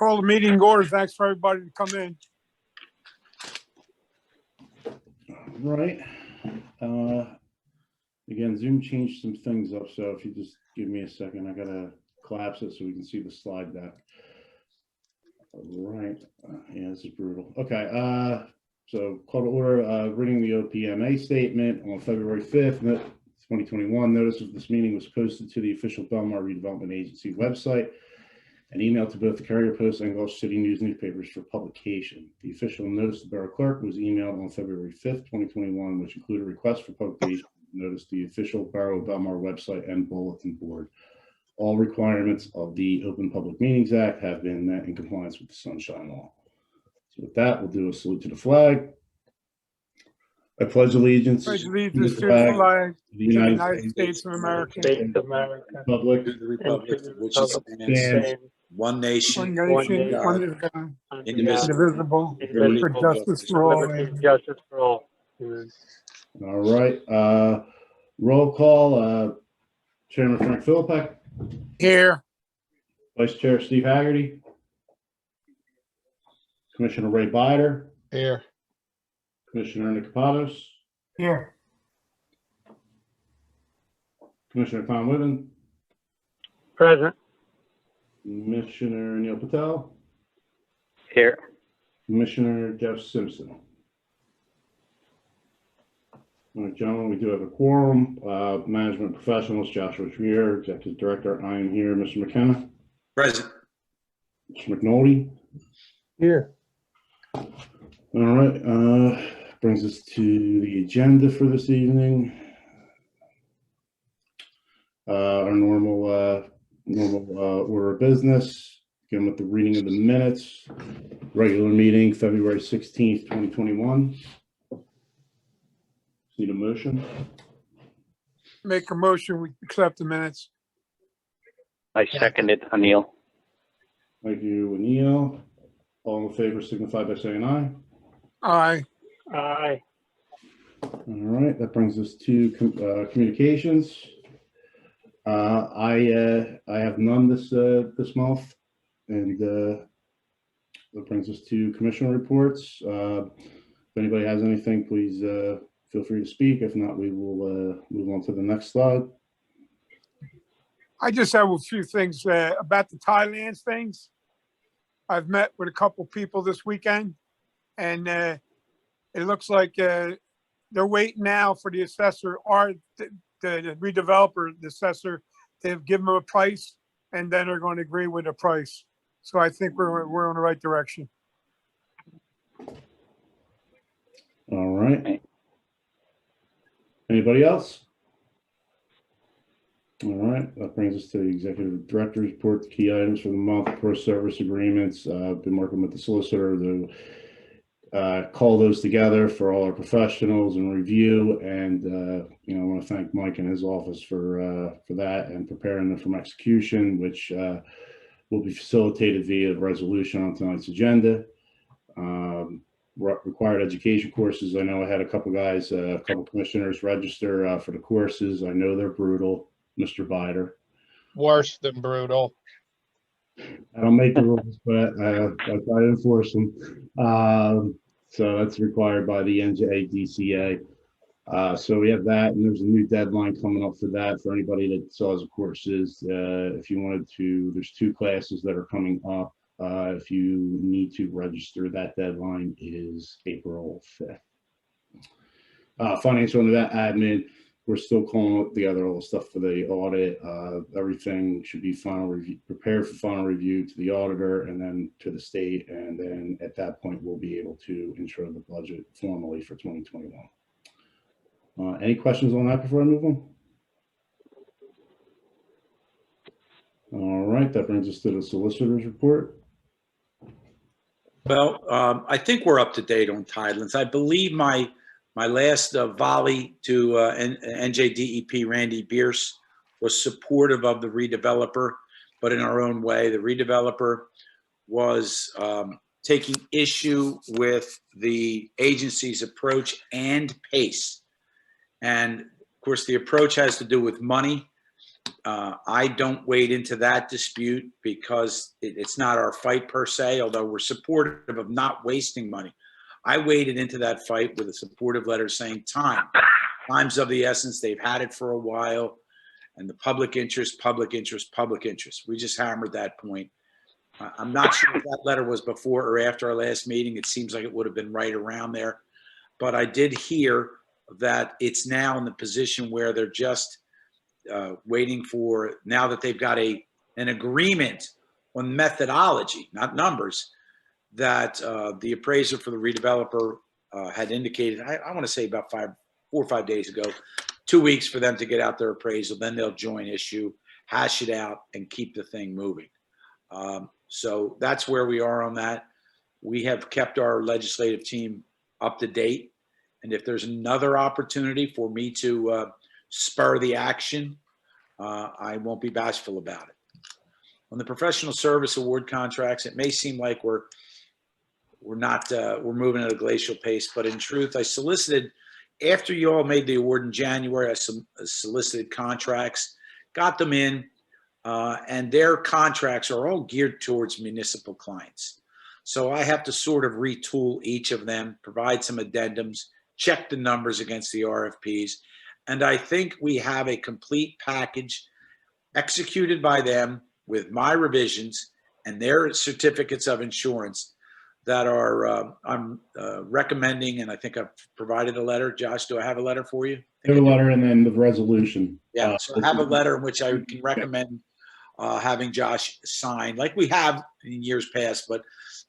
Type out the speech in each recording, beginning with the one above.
Call the meeting order. Thanks for everybody to come in. Right. Again, Zoom changed some things up, so if you just give me a second, I gotta collapse it so we can see the slide deck. Right. Yeah, this is brutal. Okay. So call to order, reading the OPMA statement on February 5th, 2021. Notice of this meeting was posted to the official Bellmawr Redevelopment Agency website and emailed to both the Carrier Post and Gulf City News newspapers for publication. The official notice to the Borough Clerk was emailed on February 5th, 2021, which included a request for publication. Notice the official Borough of Bellmawr website and bulletin board. All requirements of the Open Public Meetings Act have been met in compliance with the Sunshine Law. So with that, we'll do a salute to the flag. I pledge allegiance Pledge to allegiance the to the flag of of the United States of America, Republic, To the republic for which stands it stands, one nation, one nation, God, under God, indivisible, indivisible, for justice for all. Justice for all. All right. Roll call. Chairman Frank Philippek, Here. Vice Chair Steve Haggerty, Commissioner Ray Bider, Here. Commissioner Nicopatos, Here. Commissioner Tom Whitten, Present. Commissioner Neil Patel, Here. Commissioner Jeff Simpson. All right, gentlemen, we do have a quorum. Management professionals, Joshua Trier, Executive Director, I am here. Mr. McKenna, present. Mr. McNulty. Here. All right, brings us to the agenda for this evening. Our normal order of business, again with the reading of the minutes. Regular meeting, February 16th, 2021. Need a motion? Make a motion, we accept the minutes. I second it, Anil. Thank you, Anil. All in favor signify by saying aye. Aye. Aye. All right, that brings us to communications. I have none this month, and that brings us to commissioner reports. If anybody has anything, please feel free to speak. If not, we will move on to the next slide. I just have a few things about the Thailand things. I've met with a couple people this weekend, and it looks like they're waiting now for the assessor or the redeveloper, the assessor. They've given them a price, and then they're going to agree with the price. So I think we're in the right direction. All right. Anybody else? All right, that brings us to the executive director's report, the key items for the month, core service agreements. I've been working with the solicitor to call those together for all our professionals and review. And, I want to thank Mike and his office for that and preparing them from execution, which will be facilitated via resolution on tonight's agenda. Required education courses. I know I had a couple guys, a couple commissioners register for the courses. I know they're brutal, Mr. Bider. Worse than brutal. I don't make the rules, but I try to enforce them. So that's required by the NJDCA. So we have that, and there's a new deadline coming up for that for anybody that still has a courses. If you wanted to, there's 2 classes that are coming up. If you need to register, that deadline is April 5th. Financial and that admin, we're still calling together all the stuff for the audit. Everything should be prepared for final review to the auditor and then to the state. And then at that point, we'll be able to intro the budget formally for 2021. Any questions on that before I move on? All right, that brings us to the solicitor's report. Well, I think we're up to date on Tidelands. I believe my last volley to NJDEP Randy Bierce was supportive of the redeveloper, but in our own way. The redeveloper was taking issue with the agency's approach and pace. And of course, the approach has to do with money. I don't wade into that dispute because it's not our fight per se, although we're supportive of not wasting money. I waded into that fight with a supportive letter saying time's of the essence. They've had it for a while, and the public interest. We just hammered that point. I'm not sure if that letter was before or after our last meeting. It seems like it would have been right around there. But I did hear that it's now in the position where they're just waiting for, now that they've got an agreement on methodology, not numbers, that the appraiser for the redeveloper had indicated, I want to say about 4 or 5 days ago, 2 weeks for them to get out their appraisal. Then they'll join issue, hash it out, and keep the thing moving. So that's where we are on that. We have kept our legislative team up to date. And if there's another opportunity for me to spur the action, I won't be bashful about it. On the professional service award contracts, it may seem like we're moving at a glacial pace, but in truth, I solicited, after you all made the award in January, I solicited contracts, got them in, and their contracts are all geared towards municipal clients. So I have to sort of retool each of them, provide some addendums, check the numbers against the RFPs. And I think we have a complete package executed by them with my revisions and their certificates of insurance that are, I'm recommending, and I think I've provided a letter. Josh, do I have a letter for you? Have a letter and then the resolution. Yeah, so I have a letter in which I can recommend having Josh sign, like we have in years past, but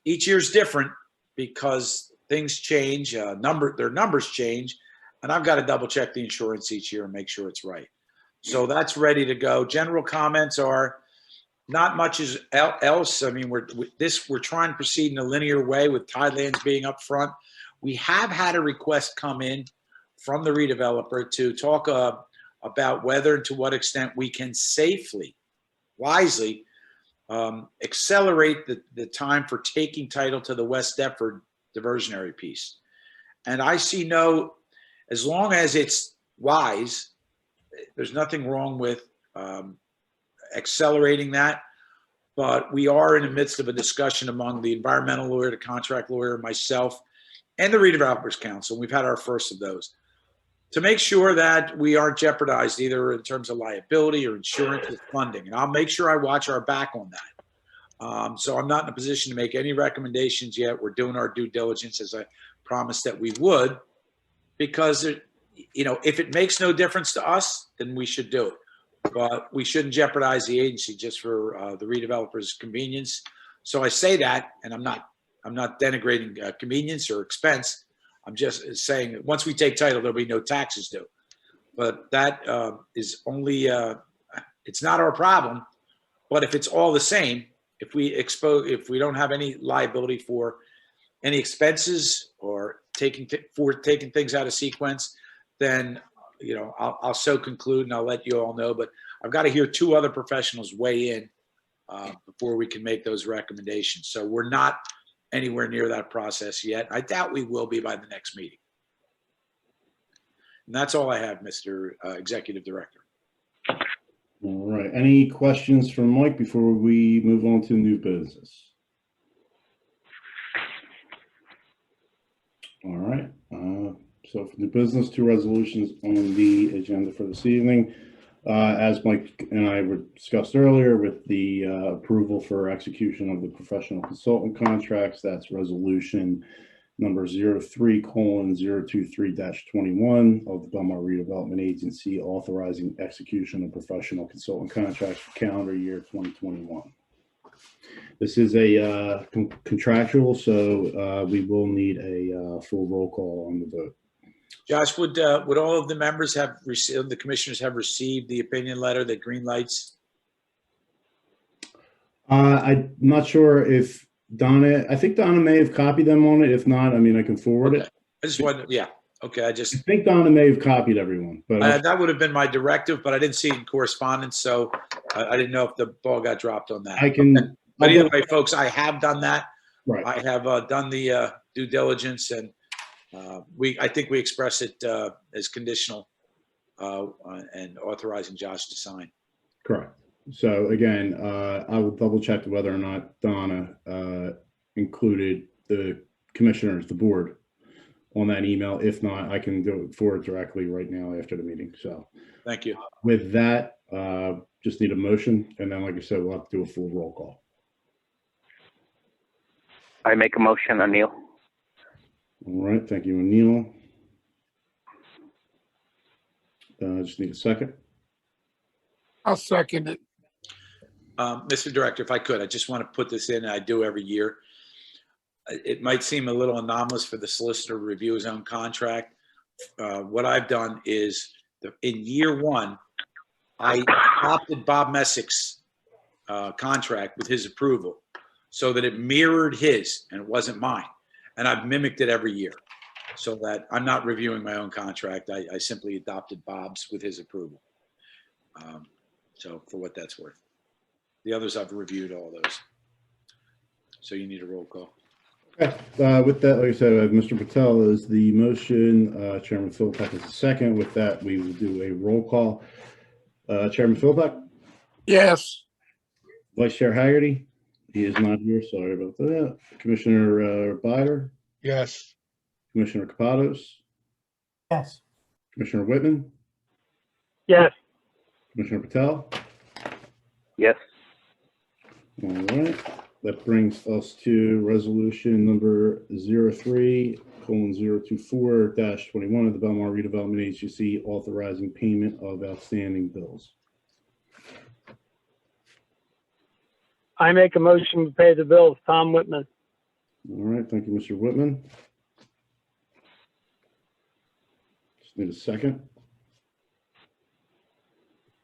each year's different because things change, their numbers change, and I've got to double check the insurance each year and make sure it's right. So that's ready to go. General comments are not much else. I mean, we're trying to proceed in a linear way with Tidelands being up front. We have had a request come in from the redeveloper to talk about whether and to what extent we can safely, wisely, accelerate the time for taking title to the West Deptford diversionary piece. And I see as long as it's wise, there's nothing wrong with accelerating that. But we are in the midst of a discussion among the environmental lawyer, the contract lawyer, myself, and the redevelopers council. We've had our first of those to make sure that we aren't jeopardized either in terms of liability or insurance or funding. And I'll make sure I watch our back on that. So I'm not in a position to make any recommendations yet. We're doing our due diligence as I promised that we would, because if it makes no difference to us, then we should do it. But we shouldn't jeopardize the agency just for the redevelopers' convenience. So I say that, and I'm not denigrating convenience or expense. I'm just saying that once we take title, there'll be no taxes due. But that is only, it's not our problem. But if it's all the same, if we don't have any liability for any expenses or taking things out of sequence, then I'll so conclude and I'll let you all know. But I've got to hear 2 other professionals weigh in before we can make those recommendations. So we're not anywhere near that process yet. I doubt we will be by the next meeting. And that's all I have, Mr. Executive Director. All right. Any questions from Mike before we move on to new business? All right. So for new business, 2 resolutions on the agenda for this evening. As Mike and I discussed earlier, with the approval for execution of the professional consultant contracts, that's resolution number 03:023-21 of the Bellmawr Redevelopment Agency authorizing execution of professional consultant contracts for calendar year 2021. This is a contractual, so we will need a full roll call on the vote. Josh, would all of the members have received, the commissioners have received the opinion letter that green lights? I'm not sure if I think Donna may have copied them on it. If not, I mean, I can forward it. I just wanted, yeah. Okay, I think Donna may have copied everyone, but that would have been my directive, but I didn't see it in correspondence, so I didn't know if the ball got dropped on that. I can. But either way, folks, I have done that. Right. I have done the due diligence, and I think we express it as conditional and authorizing Josh to sign. Correct. So again, I will double check whether or not Donna included the commissioners, the board, on that email. If not, I can do it forward directly right now after the meeting. So Thank you. with that, just need a motion, and then, like I said, we'll have to do a full roll call. I make a motion, Anil. All right, thank you, Anil. Just need a second. I'll second it. Mr. Director, if I could, I just want to put this in, and I do every year. It might seem a little anomalous for the solicitor to review his own contract. What I've done is, in year one, I adopted Bob Messick's contract with his approval so that it mirrored his and it wasn't mine. And I've mimicked it every year so that I'm not reviewing my own contract. I simply adopted Bob's with his approval. So for what that's worth. The others, I've reviewed all those. So you need a roll call. Okay. With that, like I said, Mr. Patel is the motion. Chairman Philpott is the second. With that, we will do a roll call. Chairman Philpott, Yes. Vice Chair Haggerty, he is not here. Sorry about that. Commissioner Byer, Yes. Commissioner Kapados, Yes. Commissioner Whitman, Yes. Commissioner Patel. Yes. All right. That brings us to resolution number 03:024-21 of the Bellmawr Redevelopment Agency authorizing payment of outstanding bills. I make a motion to pay the bills. Tom Whitman. All right. Thank you, Mr. Whitman. Just need a second.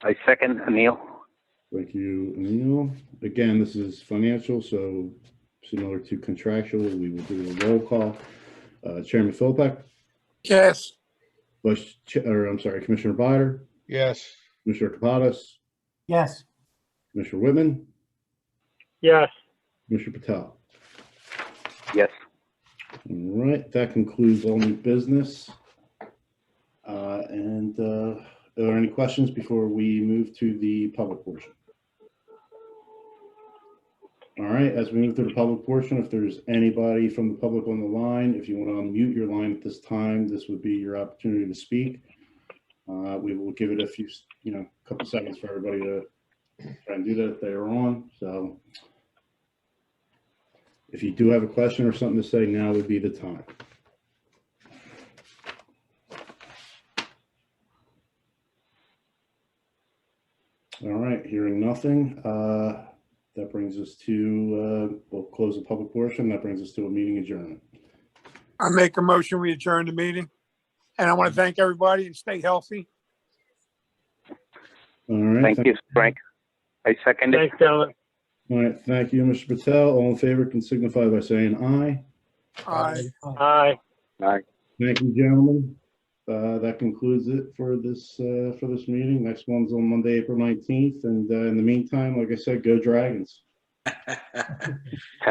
I second, Anil. Thank you, Anil. Again, this is financial, so similar to contractual, we will do a roll call. Chairman Philpott, Yes. Commissioner Bider, Yes. Commissioner Kapados, Yes. Commissioner Whitman, Yes. Commissioner Patel. Yes. All right, that concludes all new business. Are there any questions before we move to the public portion? All right, as we move to the public portion, if there's anybody from the public on the line, if you want to unmute your line at this time, this would be your opportunity to speak. We will give it a few, couple seconds for everybody to try and do that if they are on. So if you do have a question or something to say, now would be the time. All right, hearing nothing. That brings us to, we'll close the public portion. That brings us to a meeting adjournment. I make a motion, we adjourn the meeting. And I want to thank everybody and stay healthy. All right. Thank you, Frank. I second it. Thanks, gentlemen. All right, thank you, Mr. Patel. All in favor can signify by saying aye. Aye. Aye. Aye. Thank you, gentlemen. That concludes it for this meeting. Next one's on Monday, April 19th. And in the meantime, like I said, go Dragons.